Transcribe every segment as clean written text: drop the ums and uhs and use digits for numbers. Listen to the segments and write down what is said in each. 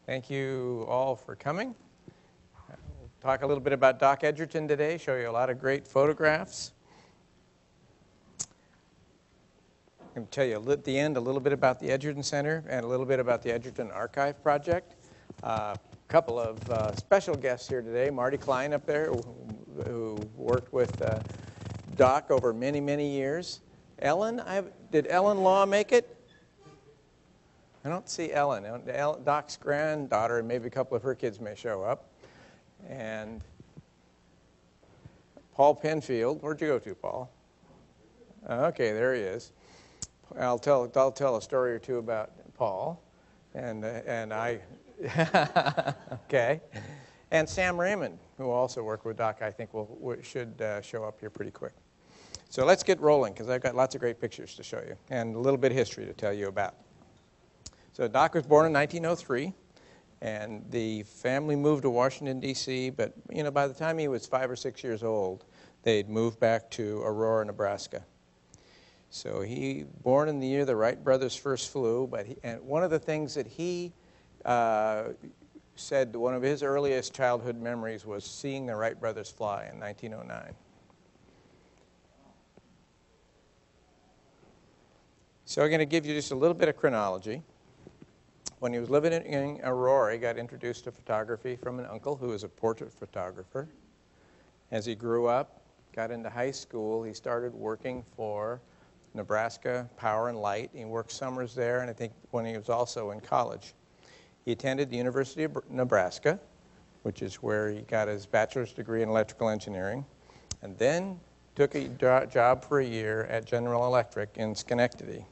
Thank you all for coming. We'll talk a little bit about Doc Edgerton today, show you a lot of great photographs. I'm going to tell you at the end a little bit about the Edgerton Center and a little bit about the Edgerton Archive project. A couple of special guests here today. Marty Klein up there, who worked with Doc over many, many years. Ellen, did Ellen Law make it? I don't see Ellen. Doc's granddaughter and maybe a couple of her kids may show up. And Paul Penfield. Where'd you go to, Paul? Okay, there he is. I'll tell a story or two about Paul. And I... okay. And Sam Raymond, who also worked with Doc, I think should show up here pretty quick. So let's get rolling, because I've got lots of great pictures to show you and a little bit of history to tell you about. So Doc was born in 1903, and the family moved to Washington, D.C., but by the time he was 5 or 6 years old, they'd moved back to Aurora, Nebraska. So he born in the year the Wright brothers first flew, and one of the things that he said one of his earliest childhood memories was seeing the Wright brothers fly in 1909. So I'm going to give you just a little bit of chronology. When he was living in Aurora, he got introduced to photography from an uncle who was a portrait photographer. As he grew up, got into high school, he started working for Nebraska Power and Light. He worked summers there, and I think when he was also in college. He attended the University of Nebraska, which is where he got his bachelor's degree in electrical engineering, and then took a job for a year at General Electric in Schenectady.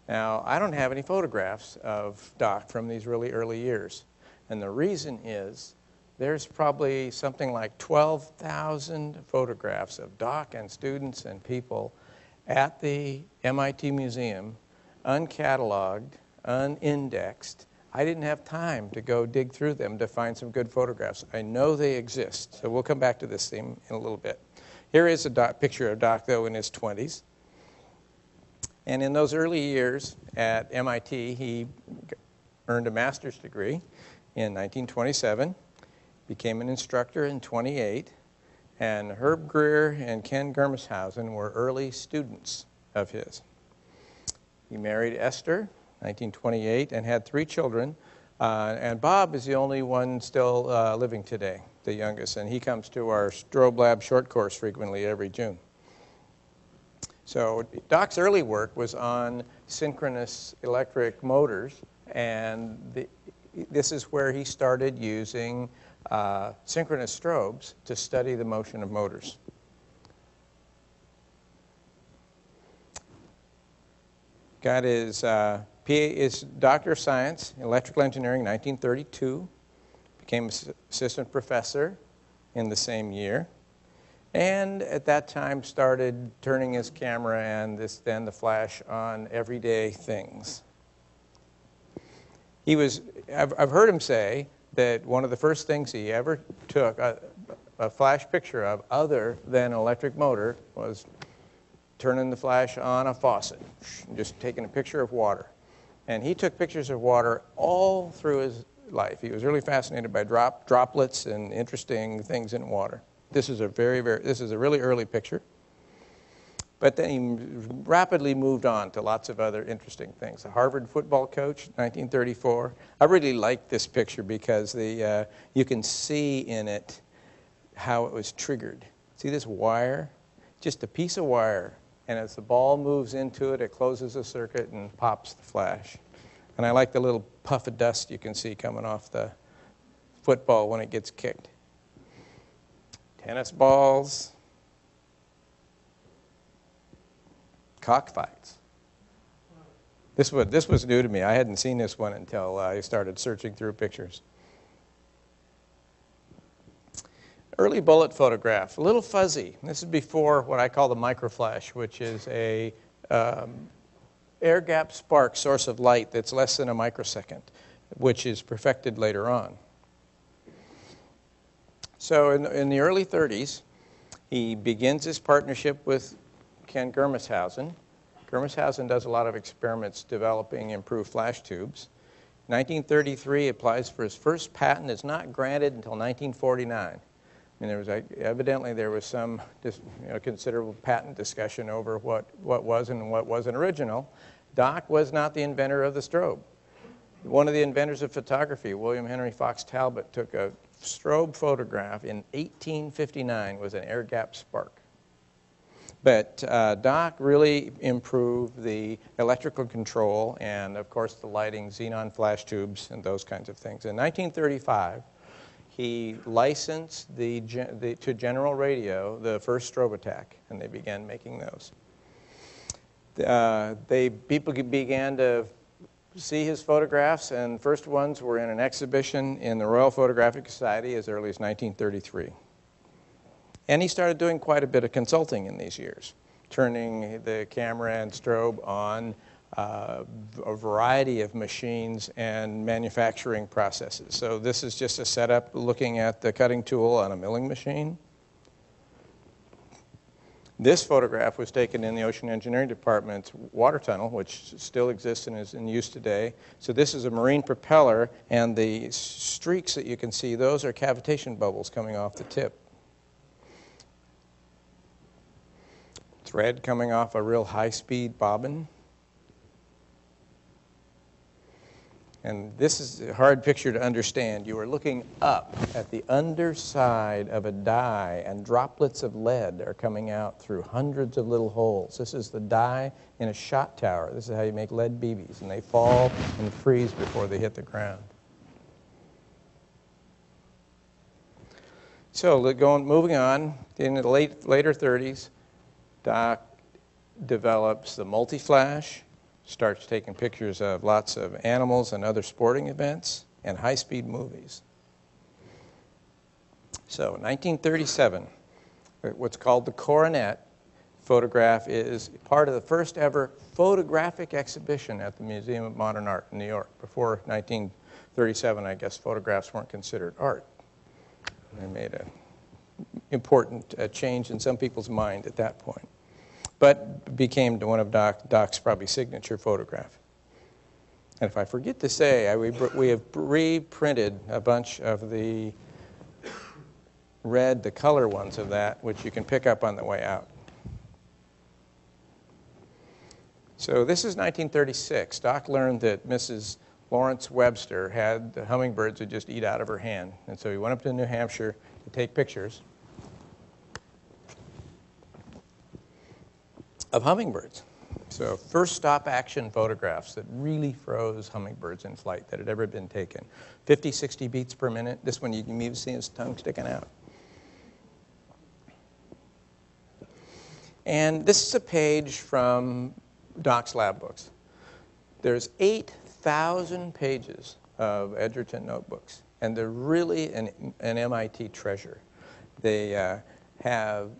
Now, I don't have any photographs of Doc from these really early years. And the reason is there's probably something like 12,000 photographs of Doc and students and people at the MIT Museum, uncatalogued, unindexed. I didn't have time to go dig through them to find some good photographs. I know they exist, so we'll come back to this theme in a little bit. Here is a picture of Doc, though, in his 20s. And in those early years at MIT, he earned a master's degree in 1927, became an instructor in 28, and Herb Greer and Ken Germeshausen were early students of his. He married Esther, 1928, and had 3 children, and Bob is the only one still living today, the youngest, and he comes to our Strobe Lab short course frequently every June. So Doc's early work was on synchronous electric motors, and this is where he started using synchronous strobes to study the motion of motors. Got his Doctor of Science in Electrical Engineering in 1932, became assistant professor in the same year. And at that time started turning his camera and then the flash on everyday things. I've heard him say that one of the first things he ever took a flash picture of other than an electric motor was turning the flash on a faucet, just taking a picture of water. And he took pictures of water all through his life. He was really fascinated by droplets and interesting things in water. This is a really early picture. But then he rapidly moved on to lots of other interesting things. A Harvard football coach, 1934. I really like this picture because you can see in it how it was triggered. See this wire? Just a piece of wire. And as the ball moves into it, it closes the circuit and pops the flash. And I like the little puff of dust you can see coming off the football when it gets kicked. Tennis balls, cockfights. This was new to me. I hadn't seen this one until I started searching through pictures. Early bullet photograph, a little fuzzy. This is before what I call the microflash, which is a air gap spark source of light that's less than a microsecond, which is perfected later on. So in the early 30s, he begins his partnership with Ken Germeshausen. Germeshausen does a lot of experiments developing improved flash tubes. 1933, applies for his first patent. It's not granted until 1949. And evidently there was some considerable patent discussion over what was and what wasn't original. Doc was not the inventor of the strobe. One of the inventors of photography, William Henry Fox Talbot, took a strobe photograph in 1859 with an air gap spark. But Doc really improved the electrical control and, of course, the lighting, xenon flash tubes, and those kinds of things. In 1935, he licensed to General Radio the first strobe attack, and they began making those. People began to see his photographs, and the first ones were in an exhibition in the Royal Photographic Society as early as 1933. And he started doing quite a bit of consulting in these years, turning the camera and strobe on a variety of machines and manufacturing processes. So this is just a setup looking at the cutting tool on a milling machine. This photograph was taken in the Ocean Engineering Department's water tunnel, which still exists and is in use today. So this is a marine propeller, and the streaks that you can see, those are cavitation bubbles coming off the tip. Thread coming off a real high-speed bobbin. And this is a hard picture to understand. You are looking up at the underside of a die, and droplets of lead are coming out through hundreds of little holes. This is the die in a shot tower. This is how you make lead BBs, and they fall and freeze before they hit the ground. So moving on, in the later 30s, Doc develops the multi-flash, starts taking pictures of lots of animals and other sporting events, and high-speed movies. So 1937, what's called the Coronet photograph is part of the first ever photographic exhibition at the Museum of Modern Art in New York. Before 1937, I guess photographs weren't considered art. They made an important change in some people's mind at that point, but became one of Doc's probably signature photograph. And if I forget to say, we have reprinted a bunch of the color ones of that, which you can pick up on the way out. So this is 1936. Doc learned that Mrs. Lawrence Webster had the hummingbirds would just eat out of her hand. And so he went up to New Hampshire to take pictures of hummingbirds. So first stop action photographs that really froze hummingbirds in flight that had ever been taken. 50, 60 beats per minute. This one you can even see his tongue sticking out. And this is a page from Doc's lab books. There's 8,000 pages of Edgerton notebooks, and they're really an MIT treasure. They have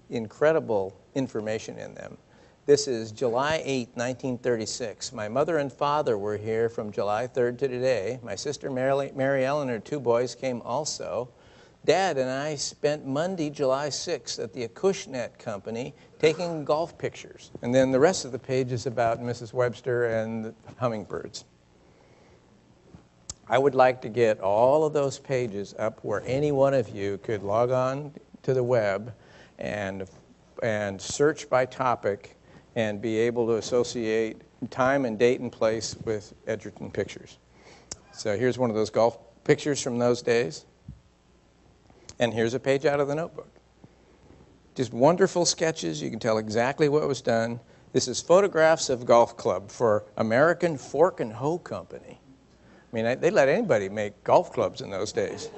incredible information in them. This is July 8, 1936. My mother and father were here from July 3rd to today. My sister Mary Ellen and her 2 boys came also. Dad and I spent Monday, July 6th at the Acushnet Company taking golf pictures. And then the rest of the page is about Mrs. Webster and the hummingbirds. I would like to get all of those pages up where any one of you could log on to the web and search by topic and be able to associate time and date and place with Edgerton pictures. So here's one of those golf pictures from those days. And here's a page out of the notebook. Just wonderful sketches. You can tell exactly what was done. This is photographs of golf club for American Fork and Hoe Company. I mean, they let anybody make golf clubs in those days.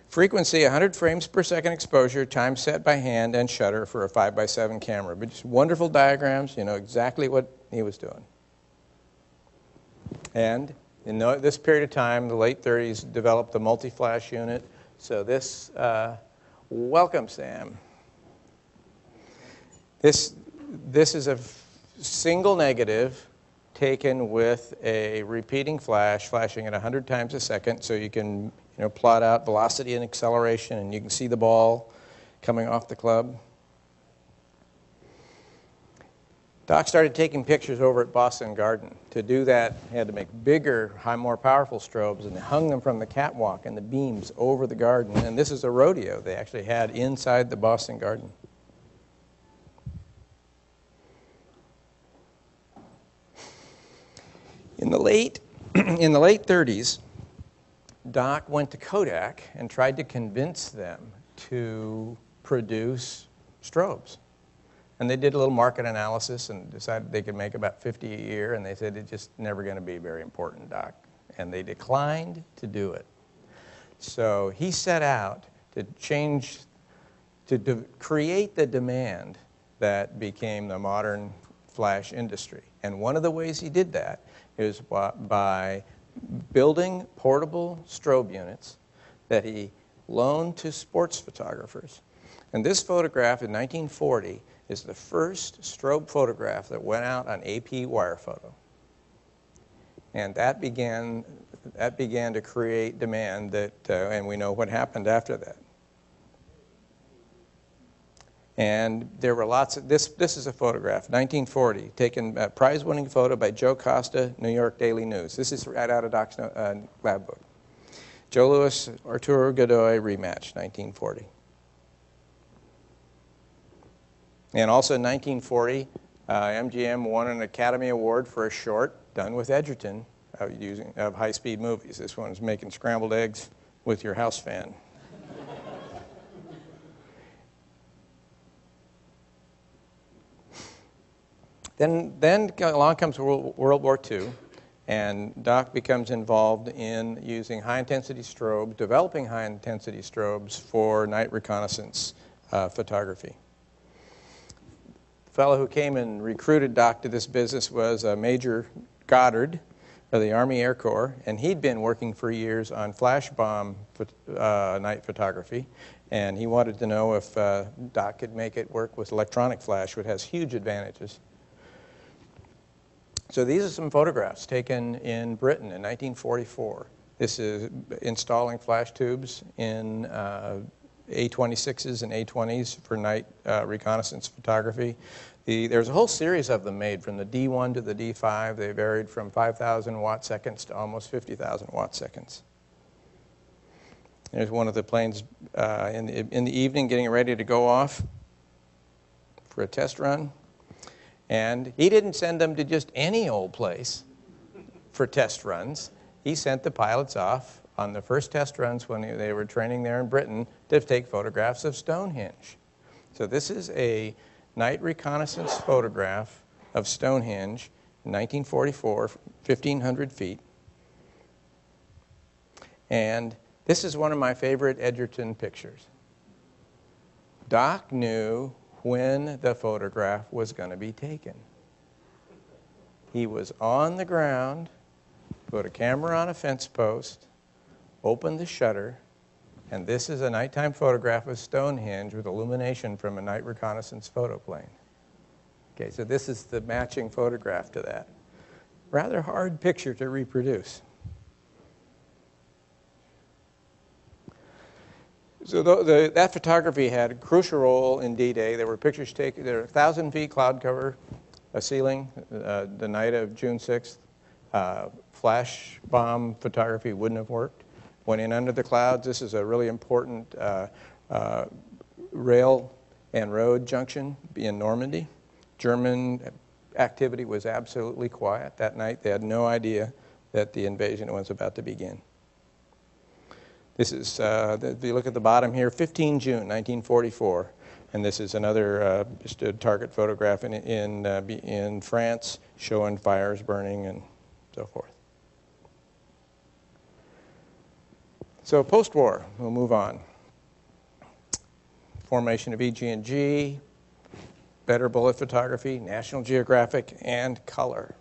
Frequency, 100 frames per second exposure, time set by hand, and shutter for a 5x7 camera. But just wonderful diagrams, you know exactly what he was doing. And in this period of time, the late 30s, developed the multi-flash unit. So this, welcome, Sam. This is a single negative taken with a repeating flash, flashing at 100 times a second, so you can plot out velocity and acceleration, and you can see the ball coming off the club. Doc started taking pictures over at Boston Garden. To do that, he had to make bigger, more powerful strobes, and they hung them from the catwalk and the beams over the garden. And this is a rodeo they actually had inside the Boston Garden. In the late 30s, Doc went to Kodak and tried to convince them to produce strobes. And they did a little market analysis and decided they could make about 50 a year, and they said it's just never going to be very important, Doc. And they declined to do it. So he set out to create the demand that became the modern flash industry. And one of the ways he did that is by building portable strobe units that he loaned to sports photographers. And this photograph in 1940 is the first strobe photograph that went out on AP wire photo. And that began to create demand that, and we know what happened after that. And there were lots of, this is a photograph, 1940, taken, a prize-winning photo by Joe Costa, New York Daily News. This is right out of Doc's lab book. Joe Louis, Arturo Godoy rematch, 1940. And also in 1940, MGM won an Academy Award for a short done with Edgerton of high-speed movies. This one is making scrambled eggs with your house fan. Then along comes World War II, and Doc becomes involved in using high-intensity strobes, developing high-intensity strobes for night reconnaissance photography. The fellow who came and recruited Doc to this business was Major Goddard of the Army Air Corps, and he'd been working for years on flash bomb night photography, and he wanted to know if Doc could make it work with electronic flash, which has huge advantages. So these are some photographs taken in Britain in 1944. This is installing flash tubes in A26s and A20s for night reconnaissance photography. There's a whole series of them made from the D1 to the D5. They varied from 5,000 watt seconds to almost 50,000 watt seconds. There's one of the planes in the evening getting ready to go off for a test run. And he didn't send them to just any old place for test runs. He sent the pilots off on the first test runs when they were training there in Britain to take photographs of Stonehenge. So this is a night reconnaissance photograph of Stonehenge in 1944, 1,500 feet. And this is one of my favorite Edgerton pictures. Doc knew when the photograph was going to be taken. He was on the ground, put a camera on a fence post, opened the shutter, and this is a nighttime photograph of Stonehenge with illumination from a night reconnaissance photoplane. Okay, so this is the matching photograph to that. Rather hard picture to reproduce. So that photography had a crucial role in D-Day. There were pictures taken, there were 1,000 feet cloud cover, a ceiling, the night of June 6th. Flash bomb photography wouldn't have worked. Went in under the clouds. This is a really important rail and road junction in Normandy. German activity was absolutely quiet that night. They had no idea that the invasion was about to begin. This is, if you look at the bottom here, 15 June 1944, and this is another just a target photograph in France showing fires burning and so forth. So post-war, we'll move on. Formation of EG&G, better bullet photography, National Geographic, and color.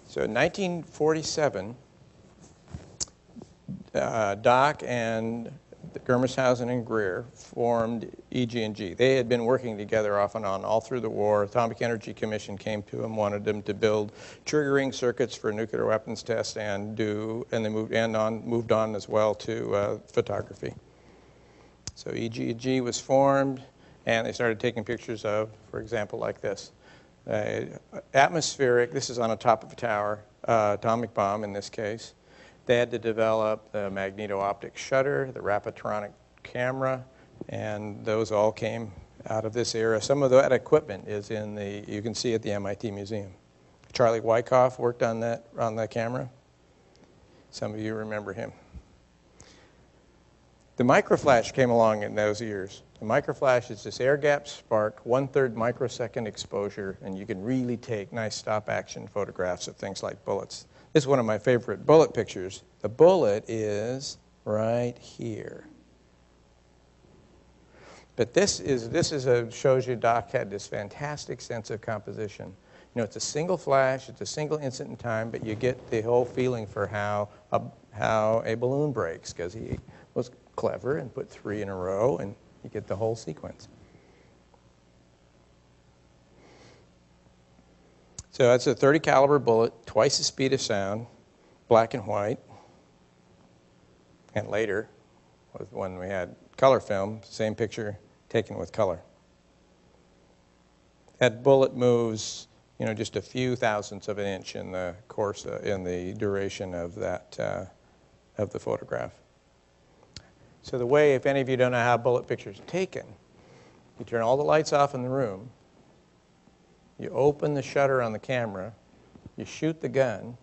So in 1947, Doc and Germershausen and Greer formed EG&G. They had been working together off and on all through the war. Atomic Energy Commission came to them, wanted them to build triggering circuits for nuclear weapons tests, and they moved on as well to photography. So EG&G was formed, And they started taking pictures of, for example, like this. Atmospheric, this is on the top of a tower, atomic bomb in this case. They had to develop the magneto-optic shutter, the rapatronic camera, and those all came out of this era. Some of that equipment is in the, you can see at the MIT Museum. Charlie Wyckoff worked on that camera. Some of you remember him. The microflash came along in those years. The microflash is this air-gap spark, 1/3 microsecond exposure, and you can really take nice stop-action photographs of things like bullets. This is one of my favorite bullet pictures. The bullet is right here. But shows you Doc had this fantastic sense of composition. You know, it's a single flash, it's a single instant in time, but you get the whole feeling for how a balloon breaks, because he was clever and put 3 in a row, and you get the whole sequence. So that's a .30 caliber bullet, twice the speed of sound, black and white. And later, when we had color film, same picture taken with color. That bullet moves, you know, just a few thousandths of an inch in the course, in the duration of that, of the photograph. So the way, if any of you don't know how a bullet picture is taken, you turn all the lights off in the room, you open the shutter on the camera, you shoot the gun,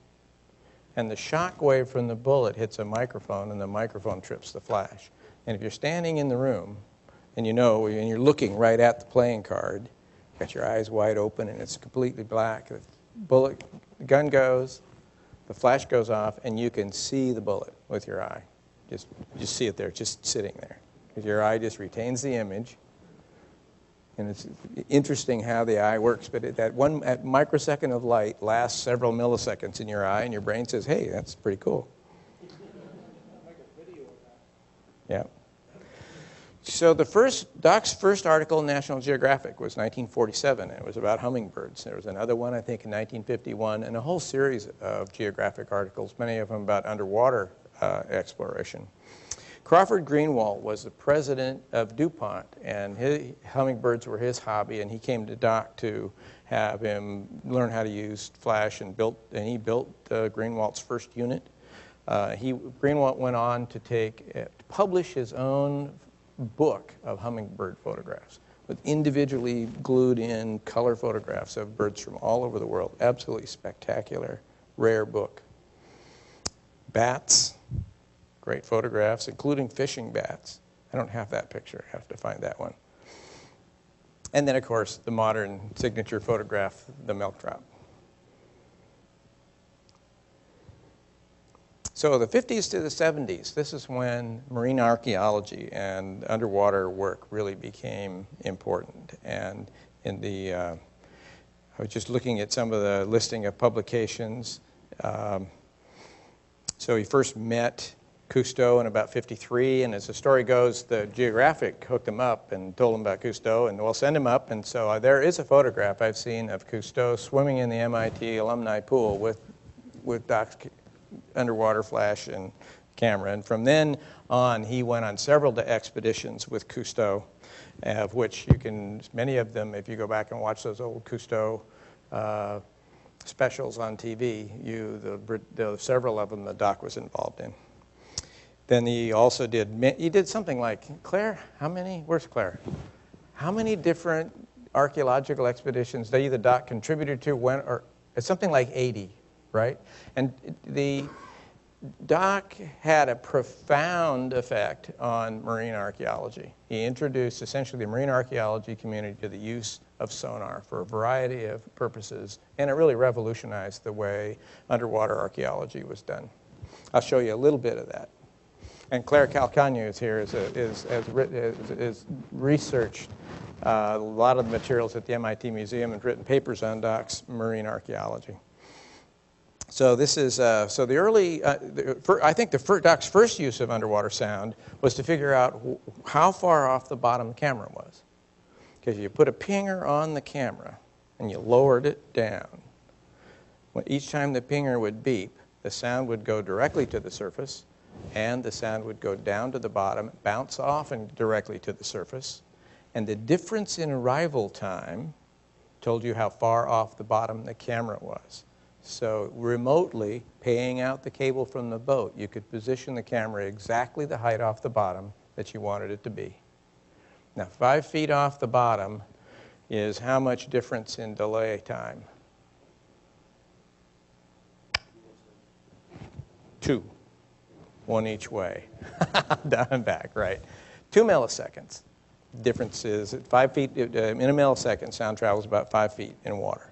and the shock wave from the bullet hits a microphone, and the microphone trips the flash. And if you're standing in the room, and you know, and you're looking right at the playing card, you've got your eyes wide open, and it's completely black, the gun goes, the flash goes off, and you can see the bullet with your eye. Just see it there, just sitting there. Because your eye just retains the image. And it's interesting how the eye works, but that one microsecond of light lasts several milliseconds in your eye, and your brain says, hey, that's pretty cool. Yeah. So Doc's first article in National Geographic was 1947. It was about hummingbirds. There was another one, I think, in 1951, and a whole series of geographic articles, many of them about underwater exploration. Crawford Greenwald was the president of DuPont, and hummingbirds were his hobby, and he came to Doc to have him learn how to use flash, and he built Greenwald's first unit. Greenwald went on to publish his own book of hummingbird photographs with individually glued in color photographs of birds from all over the world. Absolutely spectacular, rare book. Bats, great photographs, including fishing bats. I don't have that picture. I have to find that one. And then, of course, the modern signature photograph, the milk drop. So the 50s to the 70s, this is when marine archaeology and underwater work really became important. And I was just looking at some of the listing of publications. So he first met Cousteau in about '53, and as the story goes, the Geographic hooked him up and told him about Cousteau, and we'll send him up. And so there is a photograph I've seen of Cousteau swimming in the MIT alumni pool with Doc's underwater flash and camera. And from then on, he went on several expeditions with Cousteau, of which many of them, if you go back and watch those old Cousteau specials on TV, several of them that Doc was involved in. Then he also did something like, Claire, where's Claire? How many different archaeological expeditions that either Doc contributed to it's something like 80, right? And the Doc had a profound effect on marine archaeology. He introduced essentially the marine archaeology community to the use of sonar for a variety of purposes, and it really revolutionized the way underwater archaeology was done. I'll show you a little bit of that. And Claire Calcagno is here, has researched a lot of the materials at the MIT Museum and written papers on Doc's marine archaeology. So this is, so the early, I think Doc's first use of underwater sound was to figure out how far off the bottom the camera was. Because you put a pinger on the camera and you lowered it down. Each time the pinger would beep, the sound would go directly to the surface, and the sound would go down to the bottom, bounce off and directly to the surface. And the difference in arrival time told you how far off the bottom the camera was. So remotely, paying out the cable from the boat, you could position the camera exactly the height off the bottom that you wanted it to be. Now, 5 feet off the bottom is how much difference in delay time? 2. 1 each way. Down and back, right. 2 milliseconds. Difference is 5 feet, in a millisecond, sound travels about 5 feet in water.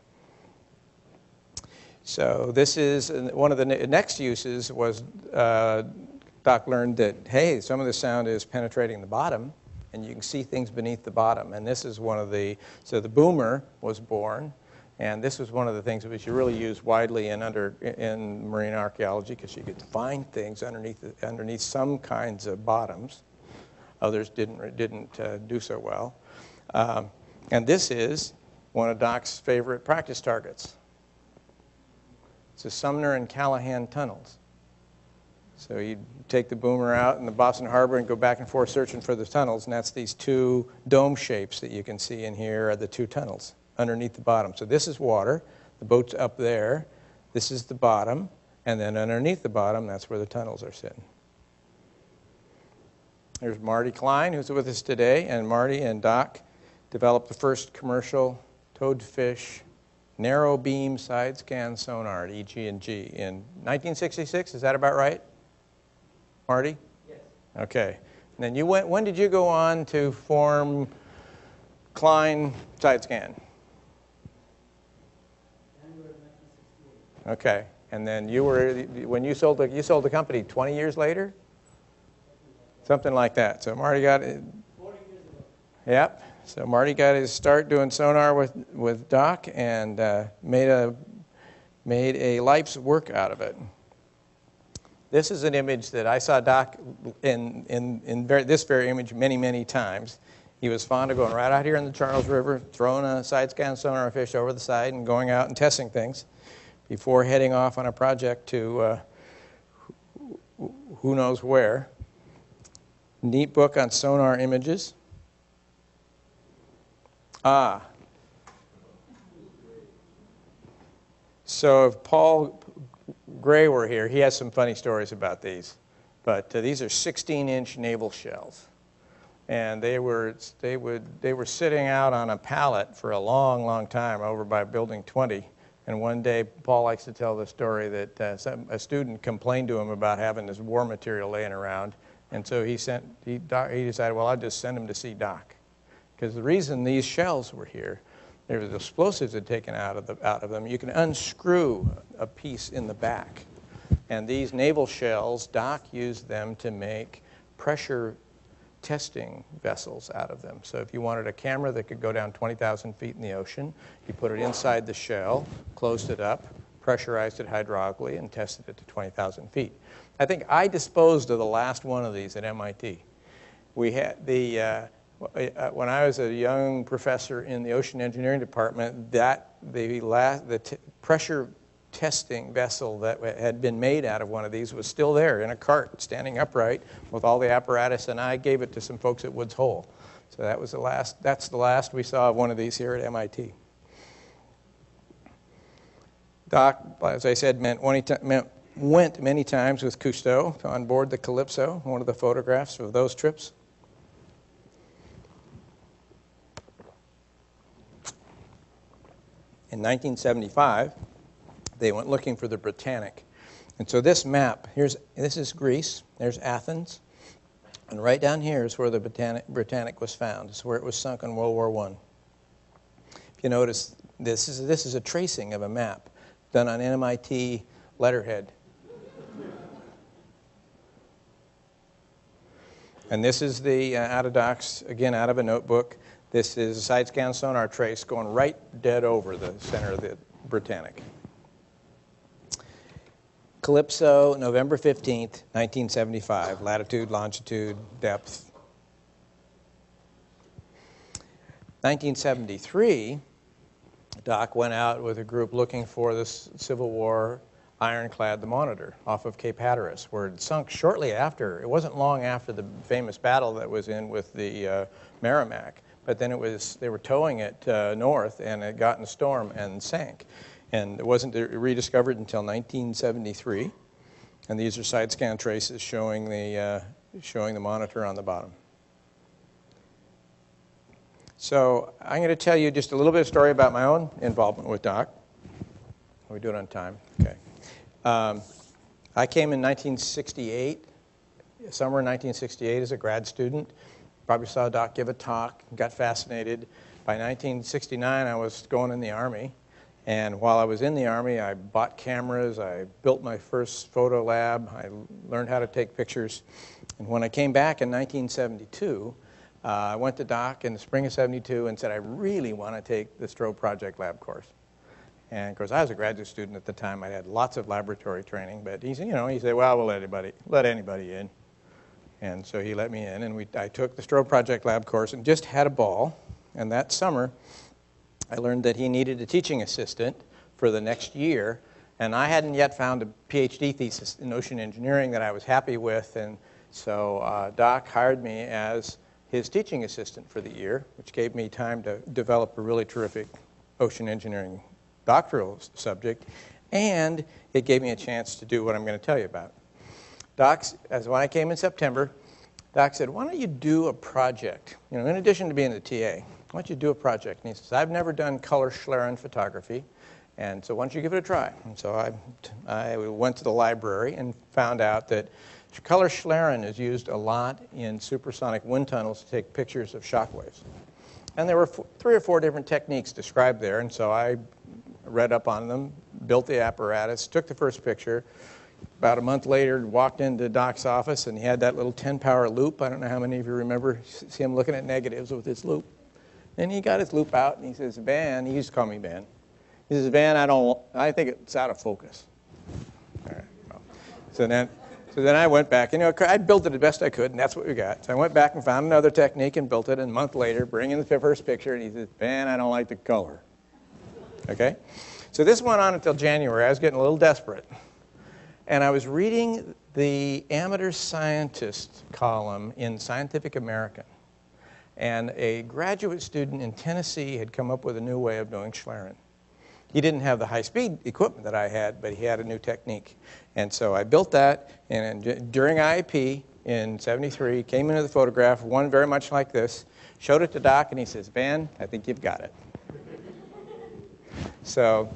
So this is one of the next uses was Doc learned that, hey, some of the sound is penetrating the bottom, and you can see things beneath the bottom. And this is one of the, so the boomer was born, and this was one of the things which you really use widely in marine archaeology, because you could find things underneath some kinds of bottoms. Others didn't do so well. And this is one of Doc's favorite practice targets. It's the Sumner and Callahan tunnels. So you take the boomer out in the Boston Harbor and go back and forth searching for the tunnels, and that's these 2 dome shapes that you can see in here are the 2 tunnels underneath the bottom. So this is water, the boat's up there, this is the bottom, and then underneath the bottom, that's where the tunnels are sitting. There's Marty Klein, who's with us today, and Marty and Doc developed the first commercial toadfish narrow beam side scan sonar at EG&G in 1966. Is that about right, Marty? Yes. Okay. And then you went. When did you go on to form Klein Side Scan? January 1968. Okay. And then you were, when you sold the company 20 years later? Something like that. So Marty got it. 40 years ago. Yep. So Marty got his start doing sonar with Doc and made a life's work out of it. This is an image that I saw Doc in this very image many times. He was fond of going right out here in the Charles River, throwing a side scan sonar fish over the side and going out and testing things before heading off on a project to who knows where. Neat book on sonar images. So if Paul Gray were here, he has some funny stories about these. But these are 16-inch naval shells. And they were sitting out on a pallet for a long time over by Building 20. And one day, Paul likes to tell the story that a student complained to him about having this war material laying around. And so he decided, well, I'll just send him to see Doc. Because the reason these shells were here, there was explosives had taken out of them. You can unscrew a piece in the back. And these naval shells, Doc used them to make pressure testing vessels out of them. So if you wanted a camera that could go down 20,000 feet in the ocean, you put it inside the shell, closed it up, pressurized it hydraulically, and tested it to 20,000 feet. I think I disposed of the last one of these at MIT. We had when I was a young professor in the ocean engineering department, the pressure testing vessel that had been made out of one of these was still there in a cart, standing upright with all the apparatus, and I gave it to some folks at Woods Hole. So that was that's the last we saw of one of these here at MIT. Doc, as I said, went many times with Cousteau on board the Calypso, one of the photographs of those trips. In 1975, they went looking for the Britannic. And so this map, this is Greece, there's Athens, and right down here is where the Britannic was found. It's where it was sunk in World War I. If you notice, this is a tracing of a map done on MIT letterhead. And this is the out of Doc's, again, out of a notebook. This is a side scan sonar trace going right dead over the center of the Britannic. Calypso, November 15th, 1975, latitude, longitude, depth. 1973, Doc went out with a group looking for this Civil War ironclad, the Monitor, off of Cape Hatteras, where it sunk shortly after. It wasn't long after the famous battle that was in with the Merrimack, but then they were towing it north, and it got in a storm and sank. And it wasn't rediscovered until 1973. And these are side scan traces showing the monitor on the bottom. So I'm going to tell you just a little bit of story about my own involvement with Doc. Are we doing it on time? Okay. I came in 1968, summer 1968 as a grad student. Probably saw Doc give a talk, got fascinated. By 1969, I was going in the Army. And while I was in the Army, I bought cameras, I built my first photo lab, I learned how to take pictures. And when I came back in 1972, I went to Doc in the spring of '72 and said, I really want to take the Strobe Project Lab course. And of course, I was a graduate student at the time. I had lots of laboratory training, but he said, well, we'll let anybody in. And so he let me in, and I took the Strobe Project Lab course and just had a ball. And that summer, I learned that he needed a teaching assistant for the next year, and I hadn't yet found a PhD thesis in ocean engineering that I was happy with, and so Doc hired me as his teaching assistant for the year, which gave me time to develop a really terrific ocean engineering doctoral subject, and it gave me a chance to do what I'm going to tell you about. When I came in September, Doc said, why don't you do a project? In addition to being the TA, why don't you do a project? And he says, I've never done color Schlerin photography, and so why don't you give it a try? And so I went to the library and found out that color Schlerin is used a lot in supersonic wind tunnels to take pictures of shock waves. And there were 3 or 4 different techniques described there, and so I read up on them, built the apparatus, took the first picture. About a month later, walked into Doc's office, and he had that little 10-power loop. I don't know how many of you remember see him looking at negatives with his loop. And he got his loop out, and he says, Van, he used to call me Van. He says, Van, I think it's out of focus. All right, well. So then I went back, and I built it the best I could, and that's what we got. So I went back and found another technique and built it, and a month later, bring in the first picture, and he says, Van, I don't like the color. Okay? So this went on until January. I was getting a little desperate. And I was reading the amateur scientist column in Scientific American. And a graduate student in Tennessee had come up with a new way of doing Schlerin. He didn't have the high-speed equipment that I had, but he had a new technique. And so I built that, and during IIP in '73, came into the photograph, one very much like this, showed it to Doc, and he says, Van, I think you've got it. So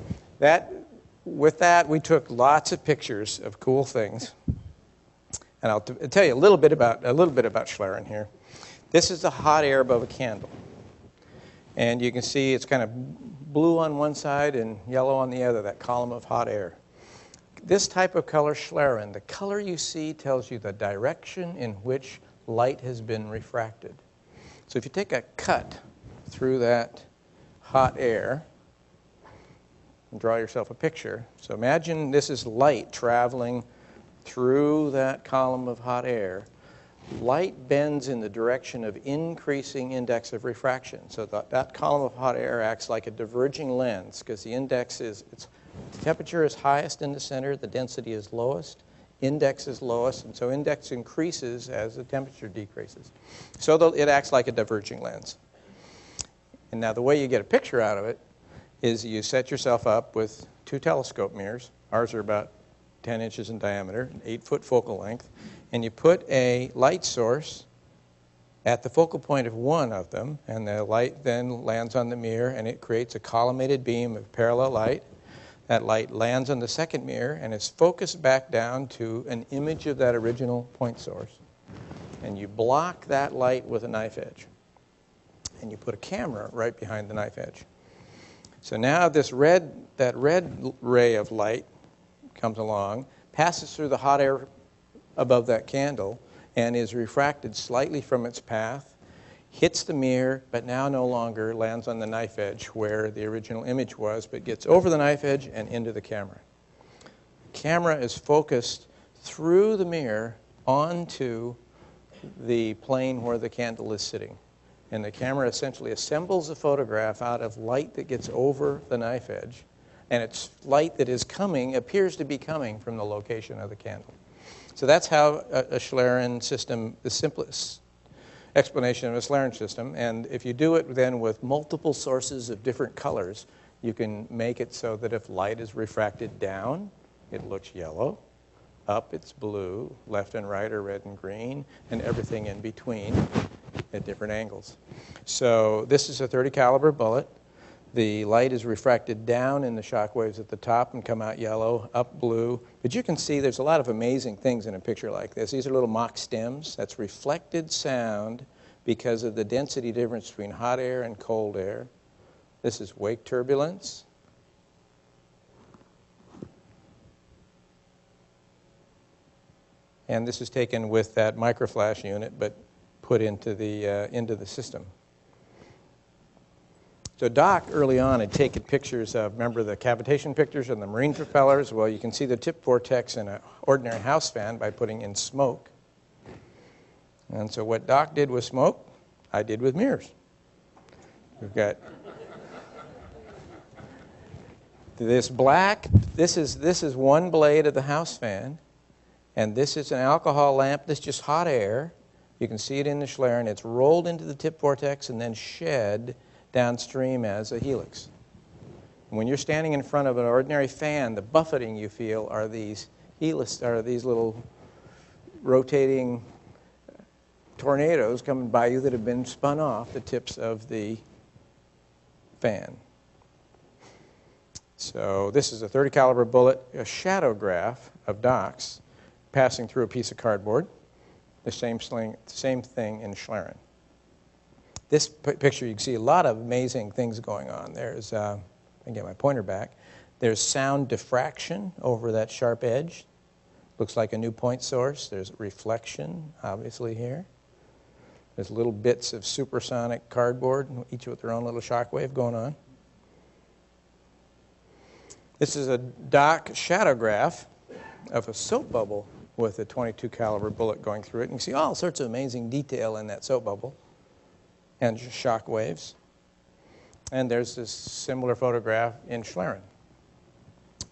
with that, we took lots of pictures of cool things. And I'll tell you a little bit about Schlerin here. This is the hot air above a candle. And you can see it's kind of blue on one side and yellow on the other, that column of hot air. This type of color Schlerin, the color you see tells you the direction in which light has been refracted. So if you take a cut through that hot air, and draw yourself a picture. So imagine this is light traveling through that column of hot air. Light bends in the direction of increasing index of refraction. So that column of hot air acts like a diverging lens because the index the temperature is highest in the center, the density is lowest, index is lowest, and so index increases as the temperature decreases. So it acts like a diverging lens. And now the way you get a picture out of it is you set yourself up with 2 telescope mirrors. Ours are about 10 inches in diameter, 8-foot focal length, and you put a light source at the focal point of one of them, and the light then lands on the mirror, and it creates a collimated beam of parallel light. That light lands on the second mirror, and is focused back down to an image of that original point source. And you block that light with a knife edge. And you put a camera right behind the knife edge. So now that red ray of light comes along, passes through the hot air above that candle, and is refracted slightly from its path, hits the mirror, but now no longer lands on the knife edge where the original image was, but gets over the knife edge and into the camera. The camera is focused through the mirror onto the plane where the candle is sitting. And the camera essentially assembles a photograph out of light that gets over the knife edge. And it's light that appears to be coming from the location of the candle. So that's how a Schlerin system, the simplest explanation of a Schlerin system. And if you do it then with multiple sources of different colors, you can make it so that if light is refracted down, it looks yellow. Up, it's blue. Left and right are red and green, and everything in between at different angles. So this is a .30 caliber bullet. The light is refracted down in the shock waves at the top and come out yellow, up blue. But you can see there's a lot of amazing things in a picture like this. These are little mock stems. That's reflected sound because of the density difference between hot air and cold air. This is wake turbulence. And this is taken with that microflash unit, but put into the system. So Doc, early on, had taken pictures of, remember the cavitation pictures and the marine propellers? Well, you can see the tip vortex in an ordinary house fan by putting in smoke. And so what Doc did with smoke, I did with mirrors. We've got this black, this is one blade of the house fan, and this is an alcohol lamp. This is just hot air. You can see it in the Schlerin. It's rolled into the tip vortex and then shed downstream as a helix. And when you're standing in front of an ordinary fan, the buffeting you feel are these helix, are these little rotating tornadoes coming by you that have been spun off the tips of the fan. So this is a .30 caliber bullet, a shadow graph of Doc's passing through a piece of cardboard. The same thing in Schlerin. This picture, you can see a lot of amazing things going on. There's, I can get my pointer back. There's sound diffraction over that sharp edge. Looks like a new point source. There's reflection, obviously, here. There's little bits of supersonic cardboard, each with their own little shock wave going on. This is a Doc shadow graph of a soap bubble with a .22 caliber bullet going through it. And you can see all sorts of amazing detail in that soap bubble and shock waves. And there's this similar photograph in Schlerin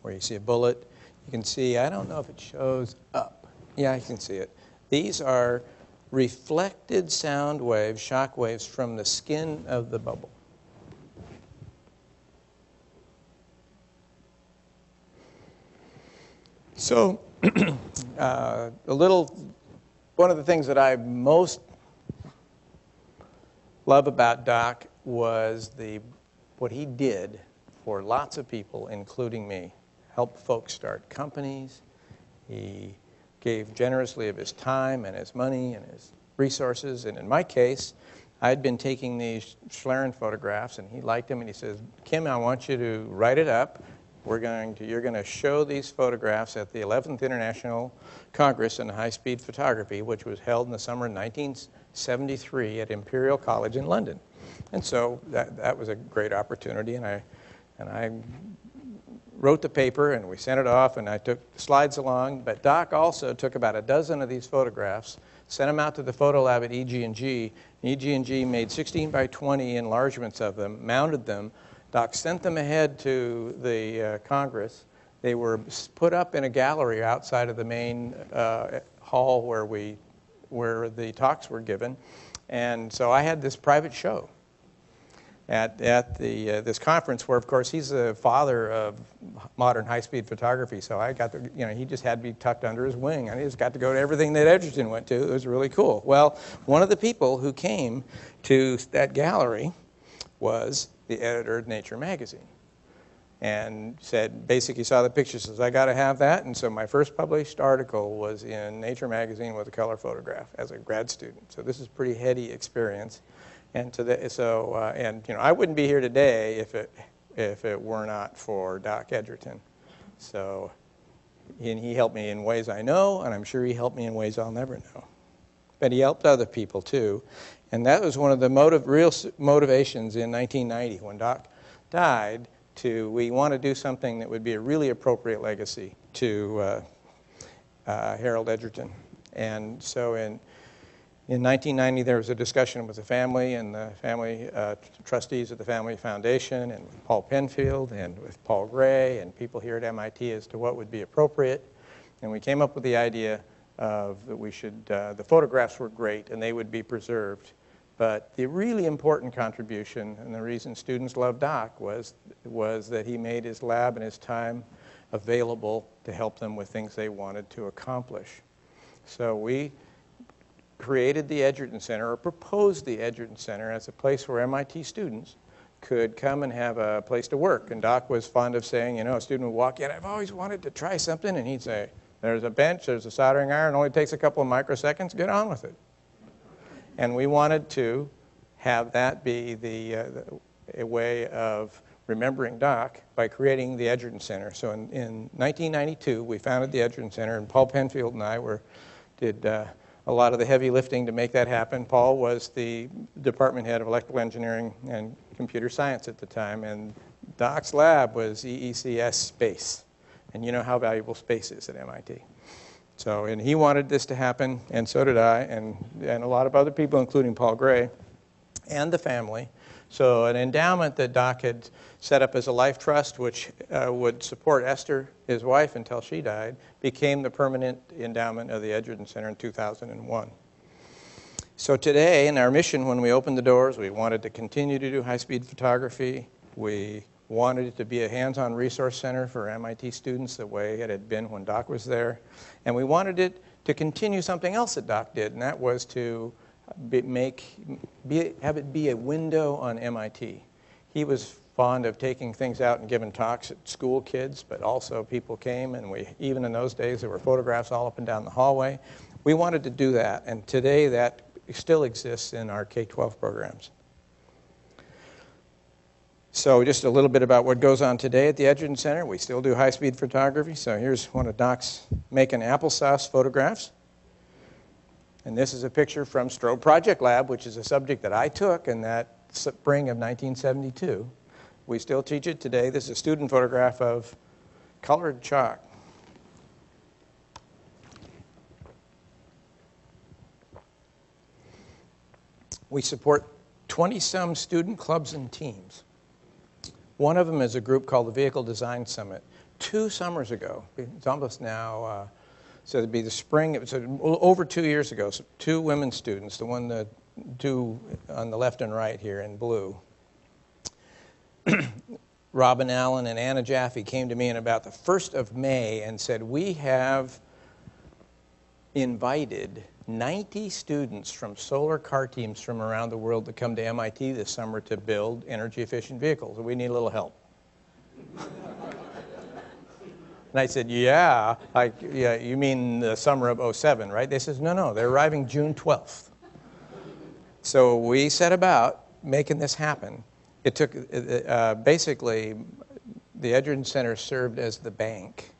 where you see a bullet. You can see, I don't know if it shows up. Yeah, you can see it. These are reflected sound waves, shock waves from the skin of the bubble. So one of the things that I most love about Doc was what he did for lots of people, including me. Help folks start companies. He gave generously of his time and his money and his resources. And in my case, I'd been taking these Schlerin photographs, and he liked them, and he says, Kim, I want you to write it up. You're going to show these photographs at the 11th International Congress in High-Speed Photography, which was held in the summer of 1973 at Imperial College in London. And so that was a great opportunity, and I wrote the paper, and we sent it off, and I took slides along. But Doc also took about a dozen of these photographs, sent them out to the photo lab at EG&G. EG&G made 16 by 20 enlargements of them, mounted them. Doc sent them ahead to the Congress. They were put up in a gallery outside of the main hall where the talks were given. And so I had this private show at this conference where, of course, he's the father of modern high-speed photography. So I got to, he just had me tucked under his wing. I just got to go to everything that Edgerton went to. It was really cool. Well, one of the people who came to that gallery was the editor of Nature magazine, and said, basically saw the picture, says, I got to have that. And so my first published article was in Nature magazine with a color photograph as a grad student. So this is a pretty heady experience. And I wouldn't be here today if it were not for Doc Edgerton. So, and he helped me in ways I know, and I'm sure he helped me in ways I'll never know. But he helped other people too. And that was one of the real motivations in 1990 when Doc died, we want to do something that would be a really appropriate legacy to Harold Edgerton. And so in 1990, there was a discussion with the family and the family trustees of the Family Foundation, and with Paul Penfield and with Paul Gray and people here at MIT as to what would be appropriate. And we came up with the idea that we should, the photographs were great and they would be preserved. But the really important contribution and the reason students loved Doc was that he made his lab and his time available to help them with things they wanted to accomplish. So we created the Edgerton Center, or proposed the Edgerton Center as a place where MIT students could come and have a place to work. And Doc was fond of saying, you know, a student would walk in, I've always wanted to try something, and he'd say, there's a bench, there's a soldering iron, it only takes a couple of microseconds, get on with it. And we wanted to have that be a way of remembering Doc by creating the Edgerton Center. So in 1992, we founded the Edgerton Center, and Paul Penfield and I did a lot of the heavy lifting to make that happen. Paul was the department head of electrical engineering and computer science at the time, and Doc's lab was EECS space. And you know how valuable space is at MIT. So, and he wanted this to happen, and so did I, and a lot of other people, including Paul Gray and the family. So an endowment that Doc had set up as a life trust, which would support Esther, his wife, until she died, became the permanent endowment of the Edgerton Center in 2001. So today, in our mission, when we opened the doors, we wanted to continue to do high-speed photography. We wanted it to be a hands-on resource center for MIT students the way it had been when Doc was there. And we wanted it to continue something else that Doc did, and that was to have it be a window on MIT. He was fond of taking things out and giving talks at school kids, but also people came, and even in those days there were photographs all up and down the hallway. We wanted to do that, and today that still exists in our K-12 programs. So just a little bit about what goes on today at the Edgerton Center. We still do high-speed photography. So here's one of Doc's making applesauce photographs. And this is a picture from Strobe Project Lab, which is a subject that I took in that spring of 1972. We still teach it today. This is a student photograph of colored chalk. We support 20-some student clubs and teams. One of them is a group called the Vehicle Design Summit. 2 summers ago, it's almost now, so it'd be the spring, it was over 2 years ago, so 2 women students, the two on the left and right here in blue. Robin Allen and Anna Jaffe came to me in about the 1st of May and said, we have invited 90 students from solar car teams from around the world to come to MIT this summer to build energy-efficient vehicles. We need a little help. And I said, yeah, you mean the summer of '07, right? They said, no, they're arriving June 12th. So we set about making this happen. It took, basically, the Edgerton Center served as the bank.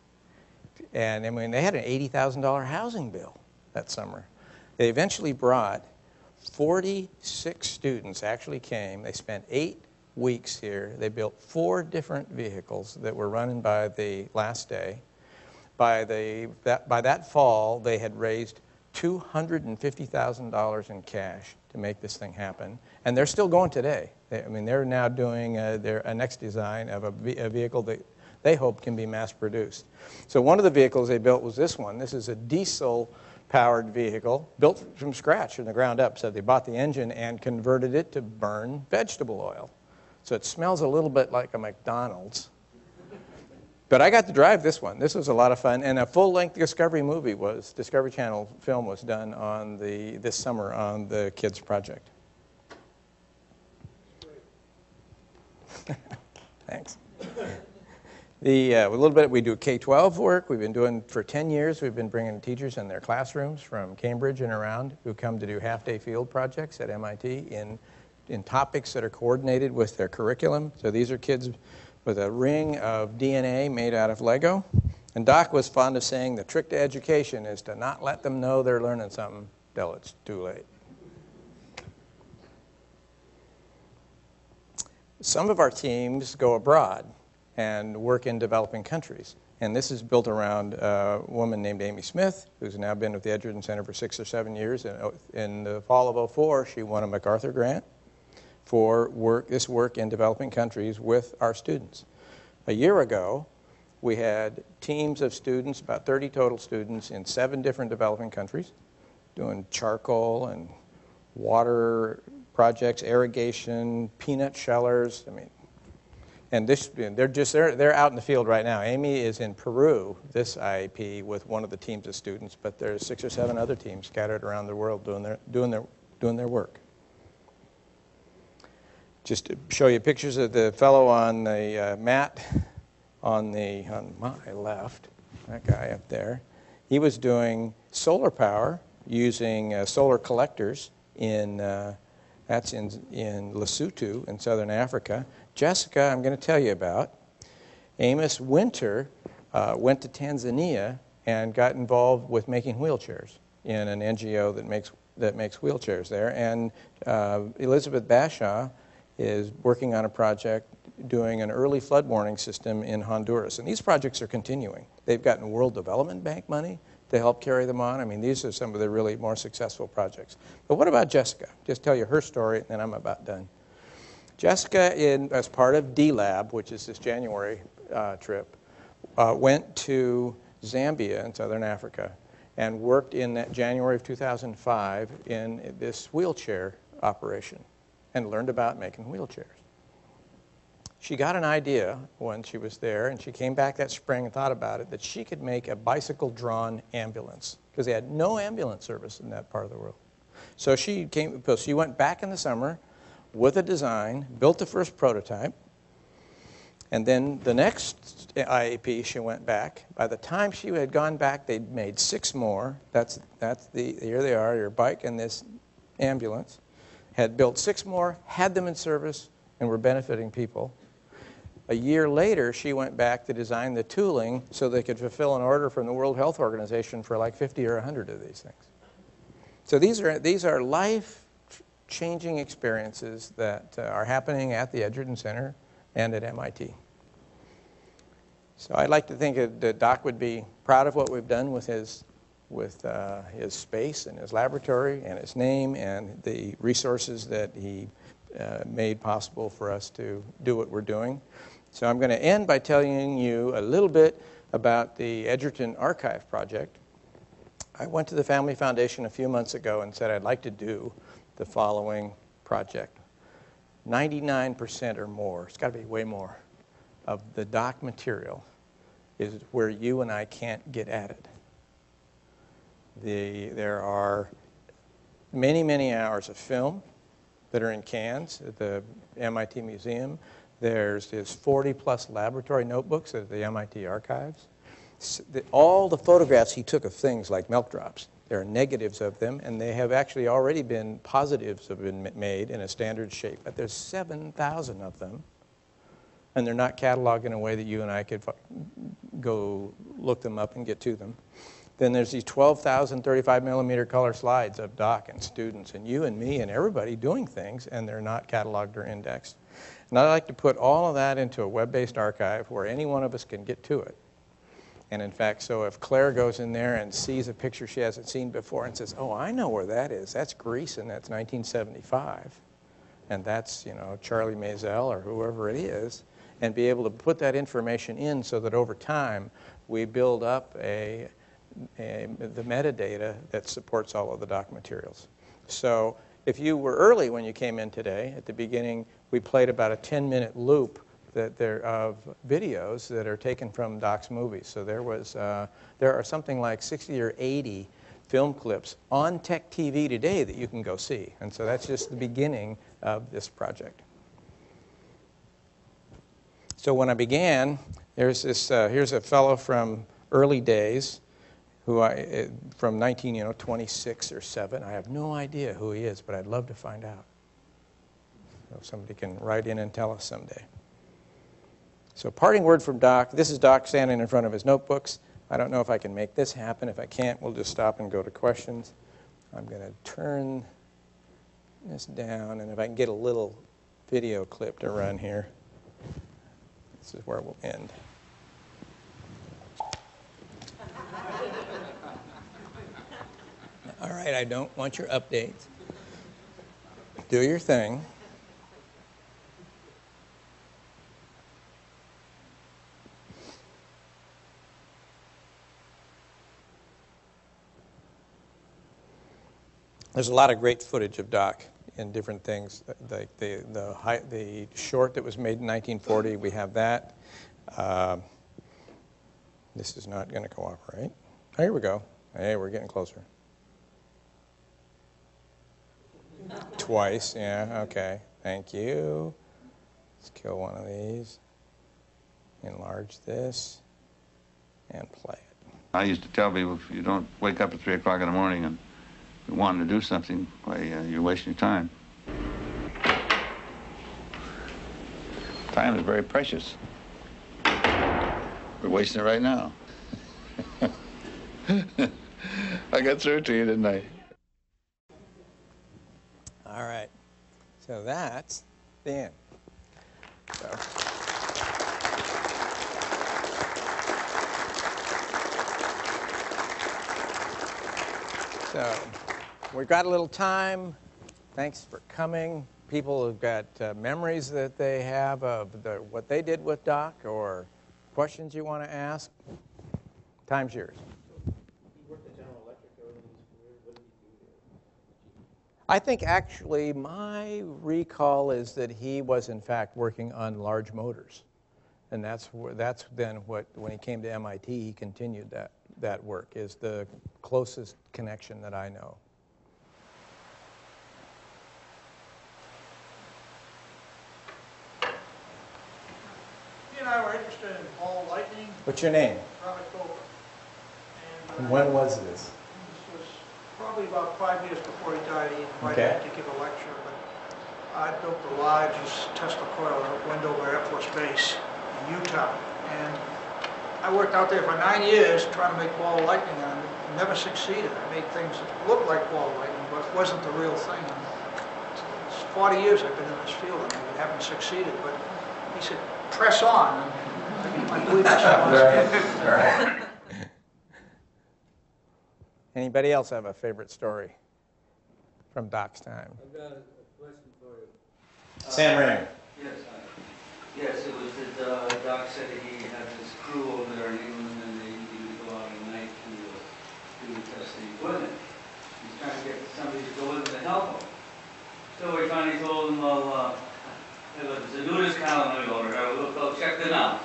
And I mean, they had an $80,000 housing bill that summer. They eventually brought 46 students, actually came. They spent 8 weeks here. They built 4 different vehicles that were running by the last day. By that fall, they had raised $250,000 in cash to make this thing happen. And they're still going today. They're now doing a next design of a vehicle that they hope can be mass produced. So one of the vehicles they built was this one. This is a diesel-powered vehicle built from scratch from the ground up. So they bought the engine and converted it to burn vegetable oil. So it smells a little bit like a McDonald's. But I got to drive this one. This was a lot of fun. And a full-length Discovery Channel film was done on this summer on the kids' project. Thanks. A little bit, we do K-12 work. We've been doing for 10 years. We've been bringing teachers in their classrooms from Cambridge and around who come to do half-day field projects at MIT in topics that are coordinated with their curriculum. So these are kids with a ring of DNA made out of Lego. And Doc was fond of saying the trick to education is to not let them know they're learning something till it's too late. Some of our teams go abroad and work in developing countries. And this is built around a woman named Amy Smith, who's now been with the Edgerton Center for 6 or 7 years. And in the fall of '04, she won a MacArthur grant for this work in developing countries with our students. A year ago, We had teams of students, about 30 total students in 7 different developing countries, doing charcoal and water projects, irrigation, peanut shellers. I mean, and they're out in the field right now. Amy is in Peru, this IAP, with one of the teams of students, but there's 6 or 7 other teams scattered around the world doing their work. Just to show you pictures of the fellow on the mat on my left, that guy up there. He was doing solar power using solar collectors that's in Lesotho in southern Africa. Jessica, I'm going to tell you about. Amos Winter went to Tanzania and got involved with making wheelchairs in an NGO that makes wheelchairs there. And Elizabeth Bashaw is working on a project doing an early flood warning system in Honduras. And these projects are continuing. They've gotten World Development Bank money to help carry them on. I mean, these are some of the really more successful projects. But what about Jessica? Just tell you her story, and then I'm about done. Jessica, as part of D-Lab, which is this January trip, went to Zambia in southern Africa and worked in that January of 2005 in this wheelchair operation and learned about making wheelchairs. She got an idea when she was there, and she came back that spring and thought about it, that she could make a bicycle-drawn ambulance, because they had no ambulance service in that part of the world. So she went back in the summer with a design, built the first prototype, and then the next IAP she went back. By the time she had gone back, they'd made 6 more. Here they are, your bike and this ambulance. Had built 6 more, had them in service, and were benefiting people. A year later, she went back to design the tooling so they could fulfill an order from the World Health Organization for like 50 or 100 of these things. So these are life-changing experiences that are happening at the Edgerton Center and at MIT. So I'd like to think that Doc would be proud of what we've done with his space and his laboratory and his name and the resources that he made possible for us to do what we're doing. So I'm going to end by telling you a little bit about the Edgerton Archive project. I went to the Family Foundation a few months ago and said I'd like to do the following project. 99% or more, it's got to be way more, of the doc material is where you and I can't get at it. There are many, many hours of film that are in cans at the MIT Museum. There's 40-plus laboratory notebooks at the MIT Archives. All the photographs he took of things like milk drops, there are negatives of them, and they have actually already been positives have been made in a standard shape. But there's 7,000 of them, and they're not cataloged in a way that you and I could go look them up and get to them. Then there's these 12,000 35-millimeter color slides of Doc and students and you and me and everybody doing things, and they're not cataloged or indexed. And I'd like to put all of that into a web-based archive where any one of us can get to it. And in fact, so if Claire goes in there and sees a picture she hasn't seen before and says, oh, I know where that is. That's Greece, and that's 1975. And that's, Charlie Maisel or whoever it is, and be able to put that information in so that over time we build up the metadata that supports all of the doc materials. So if you were early when you came in today, at the beginning, we played about a 10-minute loop of videos that are taken from Doc's movies. So there are something like 60 or 80 film clips on Tech TV today that you can go see. And so that's just the beginning of this project. So when I began, here's a fellow from early days from 1926 or 7. I have no idea who he is, but I'd love to find out. So if somebody can write in and tell us someday. So parting word from Doc. This is Doc standing in front of his notebooks. I don't know if I can make this happen. If I can't, we'll just stop and go to questions. I'm going to turn this down, and if I can get a little video clip to run here, this is where we'll end. All right, I don't want your updates. Do your thing. There's a lot of great footage of Doc in different things. Like the short that was made in 1940, we have that. This is not going to cooperate. Oh, here we go. Hey, we're getting closer. Twice, yeah, okay. Thank you. Let's kill one of these. Enlarge this. And play it. I used to tell people, if you don't wake up at 3 o'clock in the morning and you want to do something, why, you're wasting your time. Time is very precious. We're wasting it right now. I got through to you, didn't I? All right. So that's the end. So we've got a little time. Thanks for coming. People have got memories that they have of what they did with Doc or questions you want to ask. Time's yours. He worked at General Electric early in his career. What did he do there? I think actually my recall is that he was in fact working on large motors. And that's then what, when he came to MIT, he continued that work, is the closest connection that I know. He and I were interested in ball lightning, What's your name? Robert Cobra. And when was this? This was probably about 5 years before he died. He invited Okay. me to give a lecture, but I built the largest Tesla coil at Wendover Air Force Base in Utah. And I worked out there for 9 years trying to make ball lightning, and I never succeeded. I made things that looked like ball lightning, but it wasn't the real thing. And it's 40 years I've been in this field, and I haven't succeeded. But he said, press on. And I believe that's All right. Anybody else have a favorite story from Doc's time? I've got a question for you. Sam Ring. Yes, it was that Doc said he had this crew over there in England and he would go out at night to test the equipment. He's trying to get somebody to go in to help him. So he finally told him, well, there's a nudist colony over there, we'll go check them out.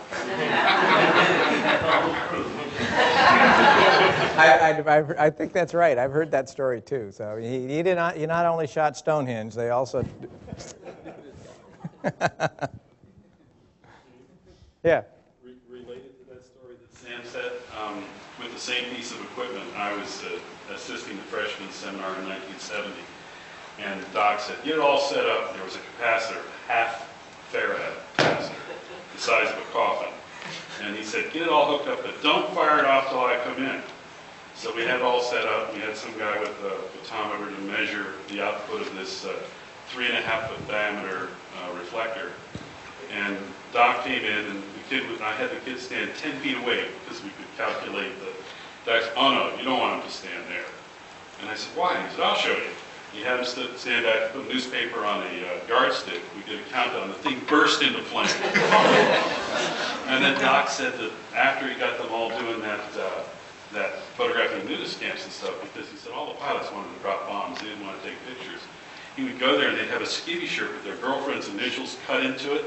I think that's right. I've heard that story too. So he not only shot Stonehenge, they also. Yeah. Related to that story that Sam said, with the same piece of equipment, I was assisting the freshman seminar in 1970, and Doc said, get it all set up. There was a capacitor, half farad capacitor, the size of a coffin. And he said, get it all hooked up, but don't fire it off till I come in. So we had it all set up. We had some guy with a photometer to measure the output of this 3.5-foot diameter reflector. And Doc came in, and I had the kid stand 10 feet away because we could calculate the. Doc said, oh no, you don't want him to stand there. And I said, why? He said, I'll show you. He had him stand back, put newspaper on a yardstick. We did a countdown. The thing burst into flame. And then Doc said that after he got them all doing that photographing nudist camps and stuff, because he said all the pilots wanted to drop bombs, they didn't want to take pictures. He would go there and they'd have a skivvy shirt with their girlfriend's initials cut into it,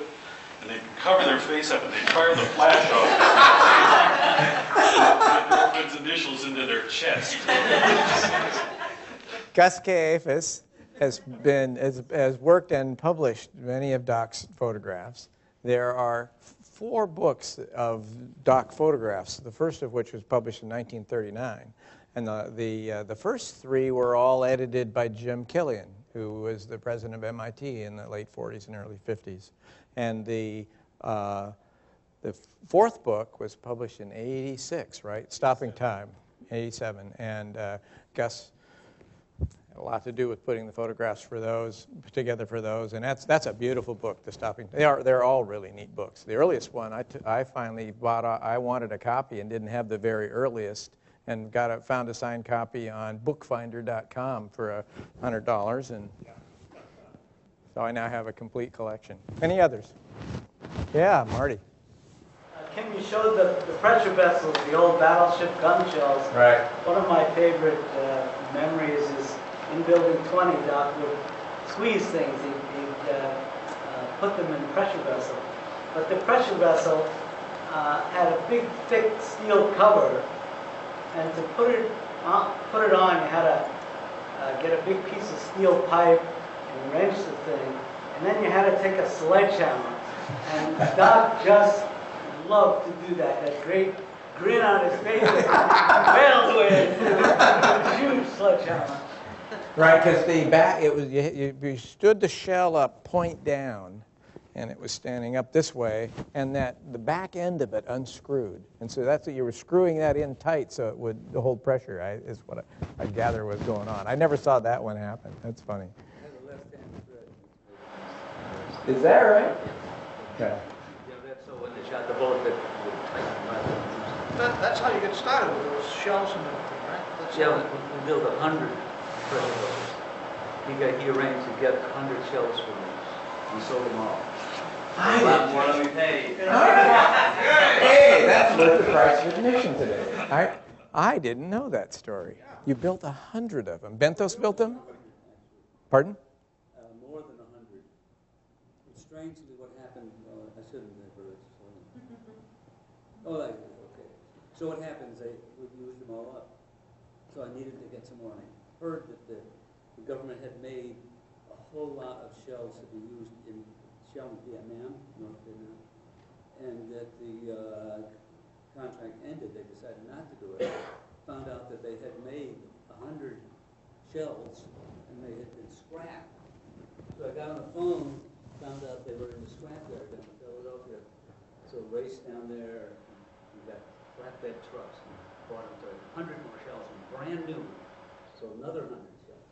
and they'd cover their face up and they'd fire the flash off. Their girlfriend's initials into their chest. Gus Kaifas has worked and published many of Doc's photographs. There are 4 books of Doc photographs, the first of which was published in 1939. And the first 3 were all edited by Jim Killian, who was the president of MIT in the late 40s and early 50s. And the 4th book was published in 86, right? Stopping Time, 87. And Gus had a lot to do with putting the photographs together for those. And that's a beautiful book, The Stopping Time. They're all really neat books. The earliest one I finally bought, I wanted a copy and didn't have the very earliest, and found a signed copy on bookfinder.com for $100, and so I now have a complete collection. Any others? Yeah, Marty. Kim, you showed the pressure vessels, the old battleship gun shells. Right. One of my favorite memories is in Building 20, Doc would squeeze things. He'd put them in pressure vessel. But the pressure vessel had a big, thick steel cover, and to put it on, you had to get a big piece of steel pipe and wrench the thing, and then you had to take a sledgehammer. And Doc just loved to do that. That great grin on his face. Well, with a huge sledgehammer. Right, because the back, it was you stood the shell up, point down, and it was standing up this way, and the back end of it unscrewed, and so that's what you were screwing that in tight so it would hold pressure. Is what I gather was going on. I never saw that one happen. That's funny. Is that right? Yeah. So when they shot the bullet, That's how you get started with those shells and everything, right? That's yeah, we built 100 pressure vessels. He arranged to get 100 shells for me. We sold them all. A lot more than we paid. Hey, that's worth the price of admission today. I didn't know that story. You built 100 of them. Bentos built them? Pardon? More than 100. Strangely, what happened, I shouldn't have heard it. Okay. So what happens, we used them all up. So I needed to get some more. I heard that the government had made a whole lot of shells to be used in Vietnam, North Vietnam, and that the contract ended. They decided not to do it. Found out that they had made 100 shells, and they had been scrapped. So I got on the phone, found out they were in the scrapyard down in Philadelphia. So raced down there, we got flatbed trucks, and bought them 100 more shells, and brand new. So another 100 shells.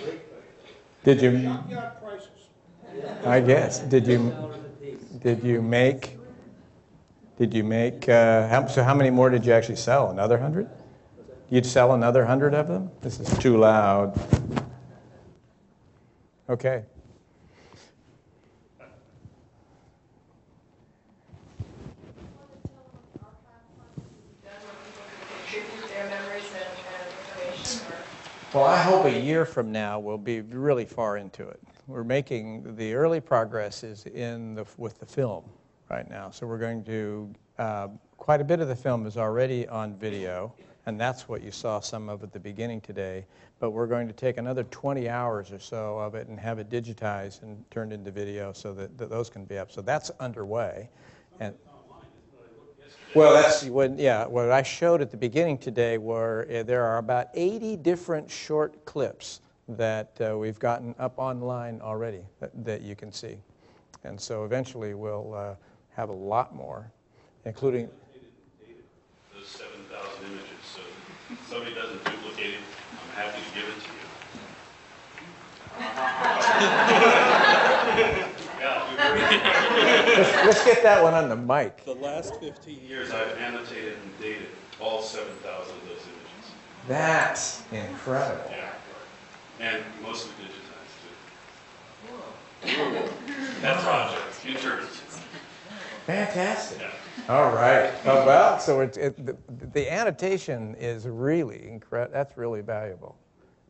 Great price. Did you? Junkyard prices. I guess. Did you make? So how many more did you actually sell? Another 100? You'd sell another 100 of them? This is too loud. Okay. Well, I hope a year from now we'll be really far into it. We're making the early progress is with the film right now. So we're going to, quite a bit of the film is already on video, and that's what you saw some of at the beginning today. But we're going to take another 20 hours or so of it and have it digitized and turned into video so that those can be up. So that's underway. And well, that's what I showed at the beginning today were there are about 80 different short clips that we've gotten up online already that you can see. And so eventually we'll have a lot more, including those 7,000 images. So if somebody doesn't duplicate it, I'm happy to give it to you. let's get that one on the mic. The last 15 years, I've annotated and dated all 7,000 of those images. That's incredible. Yeah. And mostly digitized, too. That project, future. Fantastic. Yeah. All right. Oh, well, so the annotation is really incredible. That's really valuable.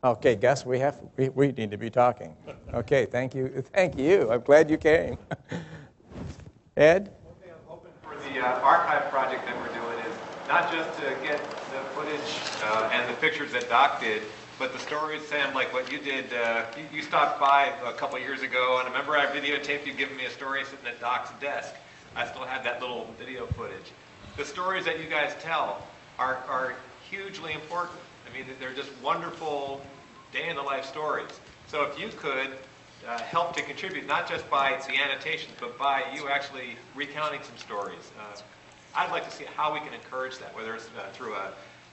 Okay, Gus, we need to be talking. Okay, thank you. Thank you. I'm glad you came. Ed? Okay, I'm hoping for the archive project that we're doing is not just to get the footage and the pictures that Doc did, but the stories, Sam, like what you did. You stopped by a couple years ago, and I remember I videotaped you giving me a story sitting at Doc's desk. I still have that little video footage. The stories that you guys tell are hugely important. I mean, they're just wonderful day-in-the-life stories. So if you could help to contribute, not just by the annotations, but by you actually recounting some stories, I'd like to see how we can encourage that, whether it's through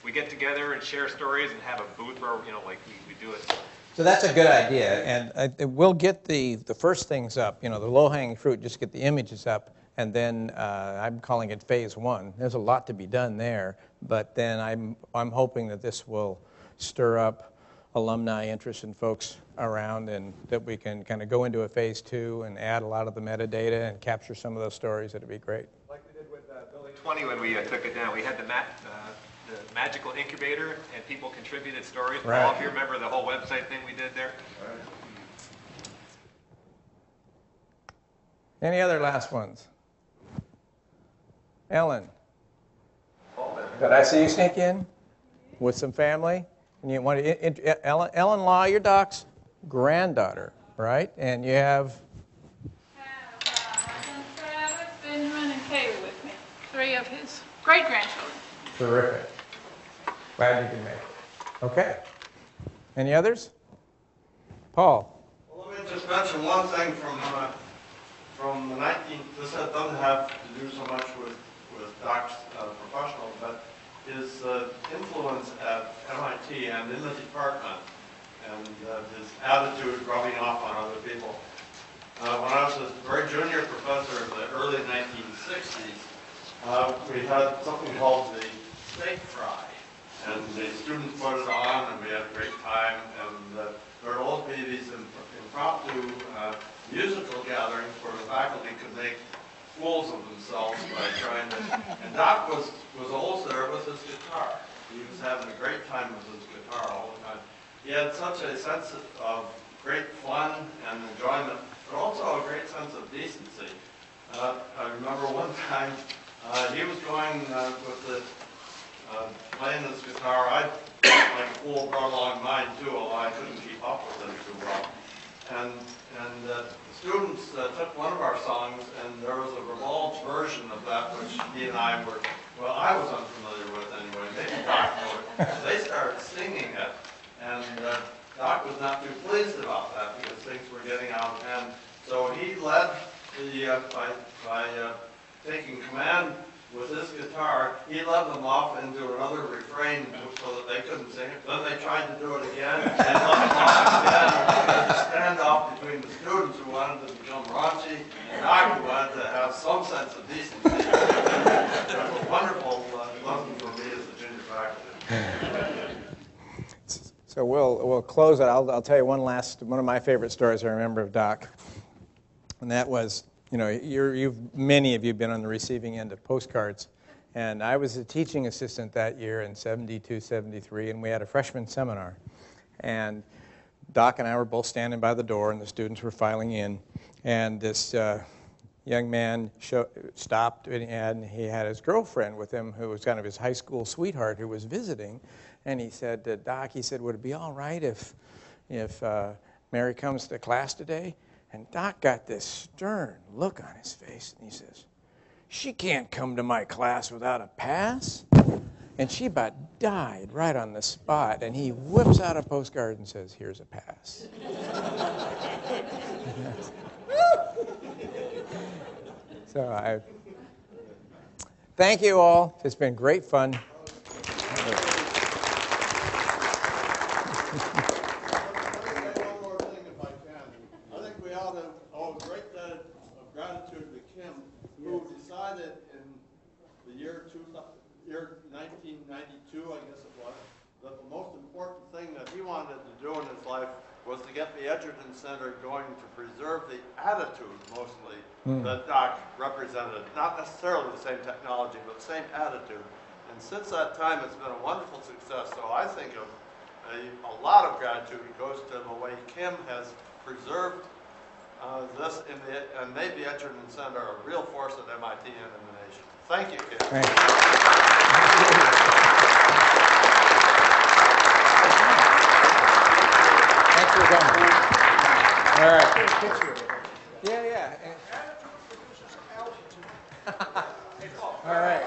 we get together and share stories and have a booth where, like we do it. So that's a good idea, and we'll get the first things up, the low-hanging fruit, just get the images up, and then I'm calling it phase one. There's a lot to be done there, but then I'm hoping that this will stir up alumni interest in folks around, and that we can kind of go into a phase two and add a lot of the metadata and capture some of those stories. It'd be great. Like we did with Building 20 when we took it down. We had the magical incubator, and people contributed stories. Right. Paul, if you remember the whole website thing we did there. Any other last ones? Ellen? Did I see you sneak in with some family? And you want to, Ellen Law, your Doc's granddaughter, right? And you have? My son Travis, Benjamin, and Kayla with me. 3 of his great-grandchildren. Terrific. Glad you can make it. Okay. Any others? Paul? Well, let me just mention one thing from the 19th. This doesn't have to do so much with Doc's professional, but his influence at MIT and in the department, and his attitude rubbing off on other people. When I was a very junior professor in the early 1960s, we had something called the steak fry, and the students put it on, and we had a great time, and there would always be these impromptu musical gatherings where the faculty could make fools of themselves by trying to, and Doc was always there with his guitar. He was having a great time with his guitar all the time. He had such a sense of great fun and enjoyment, but also a great sense of decency. I remember one time he was going with the playing his guitar. I, like a fool, brought along mine too, although I couldn't keep up with him too well. And the students took one of our songs, and there was a revulged version of that which he and I were, well, I was unfamiliar with anyway. Maybe Doc knew it. They started singing it, and Doc was not too pleased about that because things were getting out of hand. So he led the, by taking command with his guitar, he led them off into another refrain so that they couldn't sing it. Then they tried to do it again, and led them off again. There was a standoff between the students who wanted to become raunchy and Doc who wanted to have some sense of decency. It was a wonderful lesson for me as a junior faculty. So we'll close it. I'll tell you one of my favorite stories I remember of Doc, and that was, you know, many of you have been on the receiving end of postcards, and I was a teaching assistant that year in 72, 73, and we had a freshman seminar, and Doc and I were both standing by the door, and the students were filing in, and this young man stopped, and he had his girlfriend with him, who was kind of his high school sweetheart, who was visiting, and he said to Doc, he said, would it be all right if Mary comes to class today? And Doc got this stern look on his face, and he says, she can't come to my class without a pass? And she about died right on the spot, and he whips out a postcard and says, here's a pass. So I thank you all. It's been great fun. Year 1992, I guess it was, that the most important thing that he wanted to do in his life was to get the Edgerton Center going to preserve the attitude, mostly, that Doc represented. Not necessarily the same technology, but the same attitude. And since that time, it's been a wonderful success. So I think of a lot of gratitude goes to the way Kim has preserved this and made the Edgerton Center a real force at MIT and in the nation. Thank you, Kim. Thanks. Thanks for coming. All right. Yeah. All right.